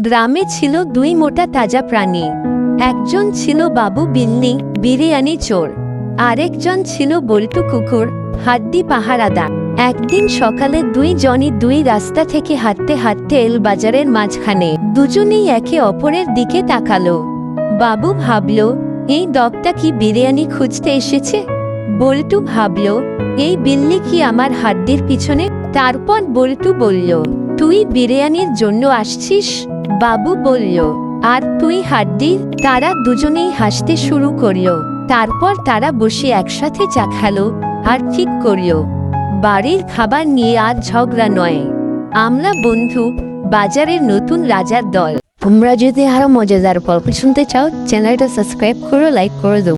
গ্রামে ছিল দুই মোটা তাজা প্রাণী। একজন ছিল বাবু বিল্লি, বিরিয়ানি চোর। আরেকজন ছিল বল্টু কুকুর, হাড্ডি পাহারাদার। একদিন সকালে দুইজনই দুই রাস্তা থেকে হাঁটতে হাঁটতে এল বাজারের মাঝখানে। দুজনেই একে অপরের দিকে তাকালো। বাবু ভাবল, এই দগটা কি বিরিয়ানি খুঁজতে এসেছে? বল্টু ভাবল, এই বিল্লি কি আমার হাড্ডির পিছনে? তারপর বল্টু বলল, তুই বিরিয়ানির জন্য আসছিস? বাবু বলল, আর তুই হাড্ডি? তারা দুজনেই হাসতে শুরু করল। তারপর তারা বসে একসাথে চা খেলো আর ঠিক করল, বাড়ির খাবার নিয়ে আর ঝগড়া নয়, আমরা বন্ধু। বাজারের নতুন রাজার দল। তোমরা যদি আরো মজাদার গল্প শুনতে চাও, চ্যানেলটা সাবস্ক্রাইব করো, লাইক করে দাও।